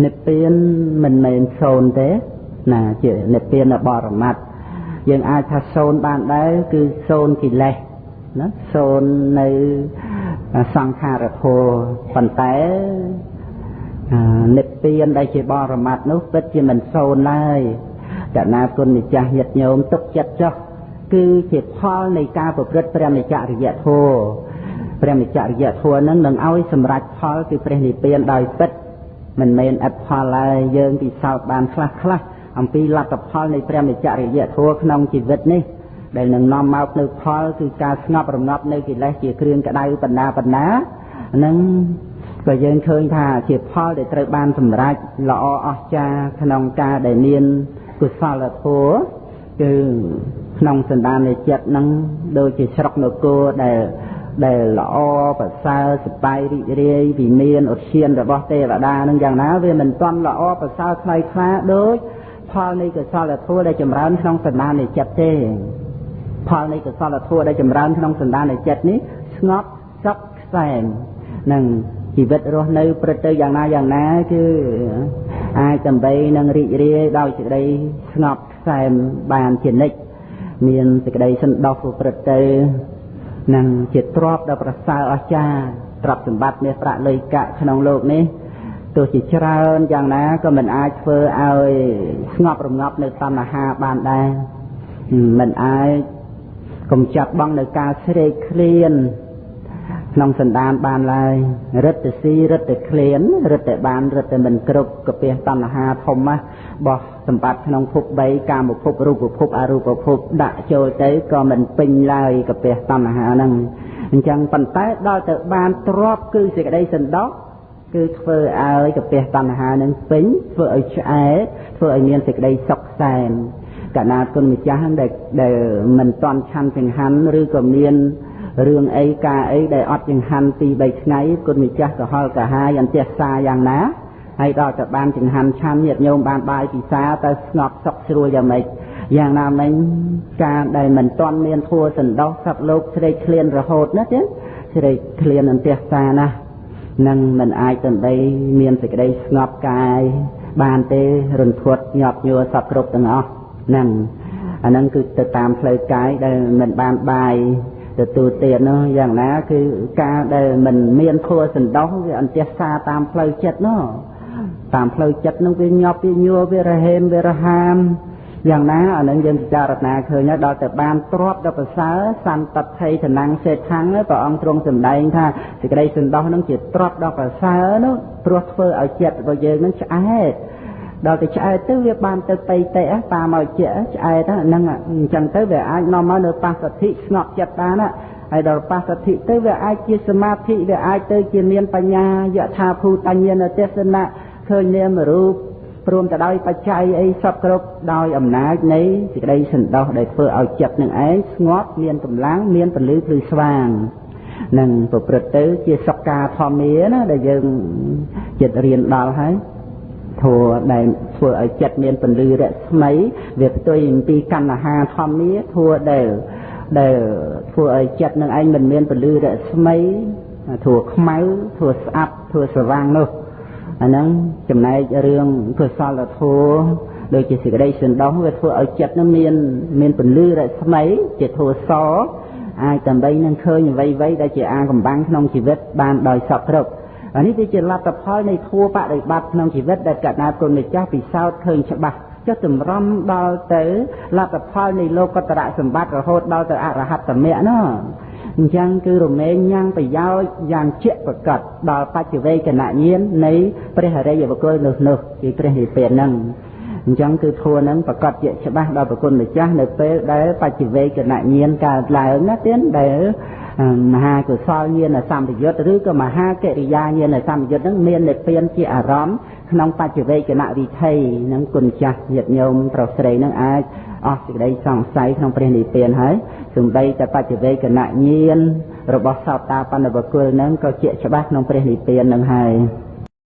និព្វានមិនមែនសូន្យទេណាជានិព្វានបរមត្ថយើងអាចថាសូន្យបានដែរគឺសូន្យកិលេសណាសូន្យនៅសង្ខារធម៌ប៉ុន្តែនិព្វានដែលជាបរមត្ថនោះពិតជាមិនសូន្យឡើយចំណាគុណម្ចាស់ញាតិញោមទុកចិត្តចុះគឺជាផលនៃការប្រព្រឹត្តព្រះនិច្ចរិយធម៌ព្រះនិច្ចរិយធម៌នឹងឲ្យសម្រេចផលគឺព្រះនិព្វានដោយពិតមិនមែនអត្តផលឡើយយើងពិសោធន៍បានខ្លះអំពីលទ្ធផលនៃព្រះនិច្ចរិយធម៌ក្នុងជីវិតនេះដែលនឹងនាំមកនៅផលគឺការស្ងប់រងាប់នៅកិលេសជាគ្រឿងក្តៅបណ្ណានឹងក៏យើងឃើញថាជាផលដែលត្រូវបានសម្រេចល្អអស្ចារ្យក្នុងការដែលមានកុសលធម៌គឺក្នុងសន្តាននៃចិត្តនឹងដូចជាស្រុកនគរដែលល្អប្រសើរសប្បាយរីករាយវិមានឧទ្យានរបស់ទេវតានឹងយ៉ាងណាវាមិនទាន់ល្អប្រសើរថ្លៃថ្លាដូចផលនៃកុសលធម៌ដែលចម្រើនក្នុងសន្តាននៃចិត្តទេផលនៃកុសលធម៌ដែលចម្រើនក្នុងសន្តាននៃចិត្តនេះស្ងប់សុខខ្សែមនឹងជីវិតរស់នៅព្រឹត្តទៅយ៉ាងណាគឺអាចដើម្បីនឹងរីករាយដោយសេចក្តីស្ងប់ខ្សែមបានជានិច្ចមានសេចក្តីសន្តោសប្រព្រឹត្តទៅនឹងជាទ្រព្យដ៏ប្រសើរអស្ចារ្យទ្រព្យសម្បត្តិមាសប្រាក់លុយកៈក្នុងโลกនេះទោះជាច្រើនយ៉ាងណាក៏មិនអាចធ្វើឲ្យស្ងប់រងាប់នៅតណ្ហាបានដែរមិនអាចកំចាត់បងនៅការស្រេកឃ្លានក្នុងសន្តានបានឡើយរឹតតែស៊ីរឹតតែឃ្លានរឹតតែបានរឹតតែមិនគ្រប់កាពះតណ្ហាធំរបស់សម្បត្តិក្នុងភព3កាមភពរូបភពអរូបភពដាក់ចូលទៅក៏មិនពេញឡើយកាពះតណ្ហាហ្នឹងអញ្ចឹងប៉ុន្តែដល់ទៅបានទ្របគឺសេចក្តីសន្តោសគឺធ្វើឲ្យកាពះតណ្ហានឹងពេញធ្វើឲ្យឆ្អែតធ្វើឲ្យមានសេចក្តីសុខសែនកាលណាគុណម្ចាស់ដែលមិនតន់ឆាន់ចង្ហាន់ឬក៏មានរឿងអីការអីដែលអត់ចង្ហាន់2-3ថ្ងៃគុណម្ចាស់ក៏ហល់កាហាយអន្ទះសាយ៉ាងណាហើយដល់តែបានចង្ហាន់ឆាន់ញាតិញោមបានបាយពិសាទៅស្ងប់សុខស្រួលយ៉ាងម៉េចយ៉ាងណាមិញការដែលមិនតន់មានធัวសន្តោសសត្វលោកស្រេកឃ្លានរហូតណាទៀតស្រេកឃ្លានអន្ទះសាណានឹងមិនអាចដើម្បីមានសេចក្តីស្ងប់កាយបានទេរន្ធត់ញាប់ញ័រសពគ្រប់ទាំងអស់ហ្នឹងអាហ្នឹងគឺទៅតាមផ្លូវកាយដែលមិនបានបាយទទួលទាននោះយ៉ាងណាគឺការដែលមិនមានធัวសន្តោសវាអន្ទះសាតាមផ្លូវចិត្តនោះតាមផ្លូវចិត្តនោះវាញាប់វាញ័រវារហេមវារហាមយ៉ាងណាអានឹងយើងពិចារណាឃើញហើយដល់តែបានទ្របដល់ប្រសើរសន្តតិឋិឋានសេដ្ឋាំងព្រះអង្គទ្រង់សម្ដែងថាសេចក្តីសន្តោសនឹងជាទ្របដល់ប្រសើរនោះព្រោះធ្វើឲ្យចិត្តរបស់យើងនឹងឆ្អែតដល់តែឆ្អែតទៅវាបានទៅបៃតេតាមឲ្យជាឆ្អែតហ្នឹងអញ្ចឹងទៅវាអាចនាំមកនៅបស្សទ្ធិស្ងប់ចិត្តបានហើយដល់បស្សទ្ធិទៅវាអាចជាសមាធិវាអាចទៅជាមានបញ្ញាយថាភូតញ្ញាណទេសនៈឃើញនាមរូបព្រមទៅដោយបច្ច័យអីសពគ្រប់ដោយអំណាចនៃសេចក្តីសន្តោសដែលធ្វើឲ្យចិត្តនឹងឯងស្ងប់មានកម្លាំងមានពលឺភ្លឺស្វាងនឹងប្រព្រឹត្តទៅជាសុខាធម្មាណាដែលយើងចិត្តរៀនដល់ហើយធัวដែលធ្វើឲ្យចិត្តមានពលឺរស្មីវាផ្ទុយអំពីកណ្ហាធម្មាធัวដែលធ្វើឲ្យចិត្តនឹងឯងមិនមានពលឺរស្មីធัวខ្មៅធัวស្អាប់ធัวស្វាងនោះអាហ្នឹងចំណែករឿងកុសលធម៌ដូចជាសេចក្តីសន្តោសវាធ្វើឲ្យចិត្តនឹងមានពលឺរស្មីជាធម៌សអាចដើម្បីនឹងឃើញអ្វីៗដែលជាអាកំបាំងក្នុងជីវិតបានដោយសពគ្រប់អានេះវាជាលទ្ធផលនៃធម៌បដិបត្តិក្នុងជីវិតដែលកណ្ដាលគុណម្ចាស់ពិសោធន៍ឃើញច្បាស់ចុះតម្រាំដល់ទៅលទ្ធផលនៃលោកតរៈសម្បត្តិរហូតដល់ទៅអរហត្តមគ្គណាអញ្ចឹងគឺរមែងញ៉ាំងប្រយោជន៍យ៉ាងជាក់ប្រកបដល់បច្ចវេកណញ្ញាណនៃព្រះអរិយបុគ្គលនោះគឺព្រះនិព្វានហ្នឹងអញ្ចឹងគឺធម៌ហ្នឹងប្រកបជាច្បាស់ដល់ប្រគុណម្ចាស់នៅពេលដែលបច្ចវេកណញ្ញាណកើតឡើងណាទៀតដែលមហាកុសលញាណសម្ពយុទ្ធឬក៏មហាកិរិយាញាណសម្ពយុទ្ធហ្នឹងមាននិព្វានជាអារម្មណ៍ក្នុងបច្ចវេកណវិធ័យហ្នឹងគុណចាស់ញាតិញោមប្រុសស្រីហ្នឹងអាចអស់សេចក្តីសង្ស័យក្នុងព្រះនិព្វានហើយសំបីតែបច្ចវេកណញាណរបស់សោតាបណ្ឌបុគ្គលហ្នឹងក៏ជាច្បាស់ក្នុងព្រះនិព្វានហ្នឹងហើយ